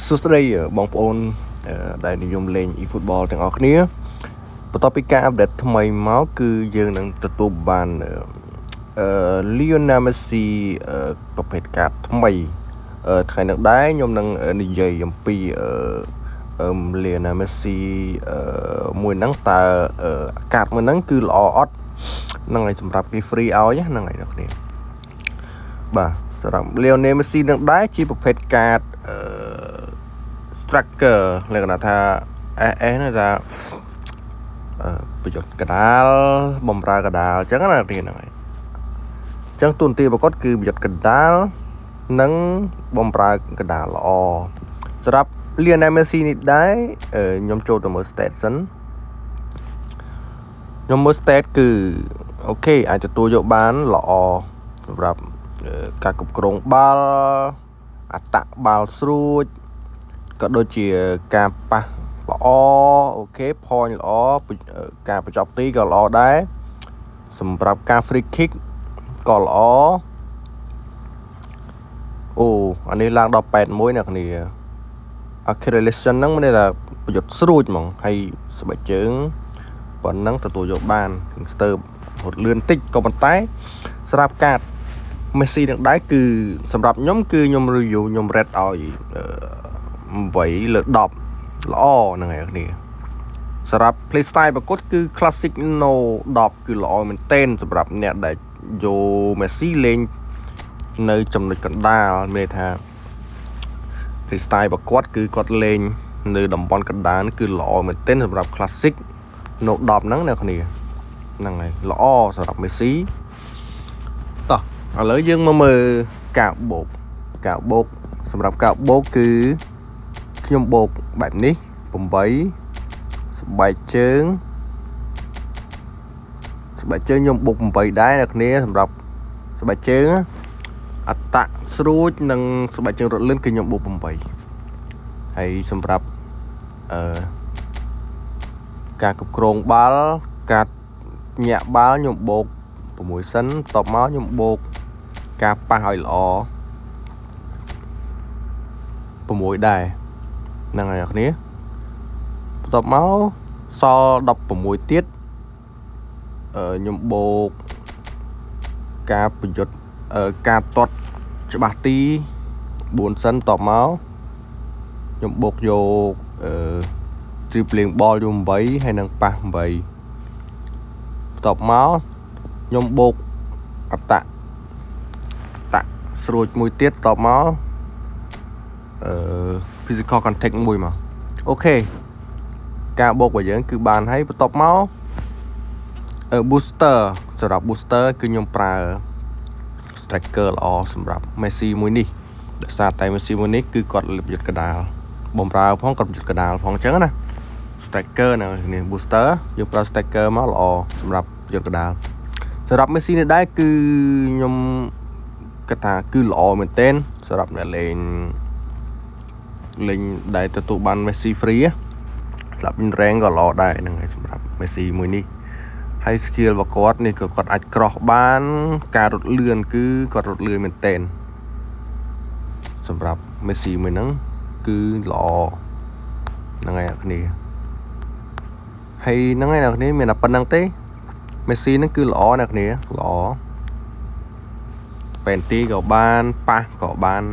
សួស្តីបងប្អូនដែលនិយមលេង e-football ទាំងអស់គ្នាបន្ទាប់ពីការអាប់ដេតថ្មីមកគឺយើងនឹងទទួលបានLionel Messi ប្រភេទកាតថ្មីថ្ងៃនេះដែរខ្ញុំនឹងនិយាយអំពីLionel Messi មួយហ្នឹងតើកាតមួយហ្នឹងគឺល្អអត់ហ្នឹងហើយសម្រាប់គេ free ឲ្យហ្នឹងហើយអ្នកគ្នាបាទសម្រាប់ Lionel Messi នឹងដែរជាប្រភេទកាតstriker លក្ខណៈថា SS ហ្នឹងថាប្រយុទ្ធកដាលបំរើកដាលអញ្ចឹងណាគ្នាហ្នឹងហើយអញ្ចឹងទូនទីប្រកបគឺប្រយុទ្ធកដាលនិងបំរើកដាលល្អសម្រាប់ Lionel Messi នេះដែរខ្ញុំចូលទៅមើល stat សិនខ្ញុំមើល stat គឺអូខេអាចទទួលយកបានល្អសម្រាប់ការគ្រប់គ្រងបាល់អត្តបាល់ស្រួចក៏ដូចជាការប៉ះល្អអូខេ point ល្អការបញ្ចប់ទីក៏ល្អដែរសម្រាប់ការ free kick ក៏ល្អអូអានេះឡើងដល់81អ្នកគ្នា acceleration ហ្នឹងមានន័យថាប្រយុទ្ធស្រួចហ្មងហើយស្បែកជើងប៉ុណ្ណឹងទទួលយកបានស្ទើររត់លឿនតិចក៏ប៉ុន្តែសម្រាប់កាត Messi នឹងដែរគឺសម្រាប់ខ្ញុំគឺខ្ញុំ review ខ្ញុំ rate ឲ្យ8លើ10ល្អហ្នឹងហើយគ្នាសម្រាប់ play style ប្រកួតគឺ classic no 10គឺល្អមែនទែនសម្រាប់អ្នកដែលយក Messi លេងនៅចំណុចកណ្ដាលមានន័យថា play style ប្រកួតគឺគាត់លេងនៅតំបន់កណ្ដាលគឺល្អមែនទែនសម្រាប់ classic no 10ហ្នឹងអ្នកគ្នាហ្នឹងហើយល្អសម្រាប់ Messi តោះឥឡូវយើងមកមើលការបូកសម្រាប់ការបូកគឺខ្ញុំបូកបែបនេះ8ស្បែកជើងខ្ញុំបូក8ដែរអ្នកគ្នាសម្រាប់ស្បែកជើងអត្តស្រួចនិងស្បែកជើងរត់លឿនគឺខ្ញុំបូក8ហើយសម្រាប់ការគ្រប់គ្រងបាល់ការញាក់បាល់ខ្ញុំបូក6សិនបន្ទាប់មកខ្ញុំបូកការប៉ះឲ្យល្អ6ដែរហ្នឹងហើយអ្នកគ្នាបន្ទាប់មកសល់16ទៀតខ្ញុំបូកការប្រយុទ្ធការទាត់ច្បាស់ទី4សិនបន្ទាប់មកខ្ញុំបូកយកdribbling ball យក8ហើយនឹងប៉ះ8បន្ទាប់មកខ្ញុំបូកអត្តស្រួចមួយទៀតបន្ទាប់មកphysical contact មួយមកអូខេការបូករបស់យើងគឺបានហើយបន្ទាប់មកbooster សម្រាប់ booster គឺខ្ញុំប្រើ striker ល្អសម្រាប់ Messi មួយនេះដោយសារតែ Messi មួយនេះគឺគាត់លៀបយុទ្ធកដាលបំរើផងគាត់យុទ្ធកដាលផងអញ្ចឹងណា striker នៅនេះ booster យើងប្រើ striker មកល្អសម្រាប់យុទ្ធកដាលសម្រាប់ Messi នេះដែរគឺខ្ញុំគិតថាគឺល្អមែនទែនសម្រាប់អ្នកលេងដែលទទួលបាន Messi free ស្លាប់ rank ក៏ល្អដែរហ្នឹងហើយសម្រាប់ Messi មួយនេះហើយ skill របស់គាត់នេះក៏គាត់អាច cross បានការរត់លឿនគឺគាត់រត់លឿនមែនទែនសម្រាប់ Messi មួយហ្នឹងគឺល្អហ្នឹងហើយអ្នកគ្នាហើយហ្នឹងហើយអ្នកគ្នាមានតែប៉ុណ្្នឹងទេ Messi ហ្នឹងគឺល្អអ្នកគ្នាល្អpenalty ក៏បានប៉ះក៏បាន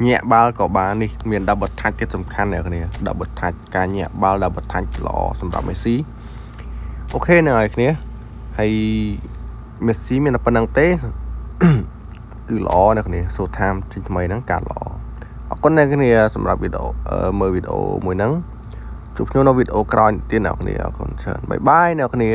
ញាក់បាល់ក៏បាននេះមាន double touch ទៀតសំខាន់អ្នកគ្នា double touch ការញាក់បាល់ double touch ល្អសម្រាប់ Messi អូខេហ្នឹងហើយគ្នាហើយ Messi មានតែប៉ុណ្្នឹងទេ គឺល្អអ្នកគ្នា so time ថ្មីហ្នឹងកាត់ល្អអរគុណអ្នកគ្នាសម្រាប់វីដេអូមើលវីដេអូមួយហ្នឹងជួបខ្ញុំនៅវីដេអូក្រោយទៀតអ្នកគ្នាអរគុណច្រើនបាយបាយអ្នកគ្នា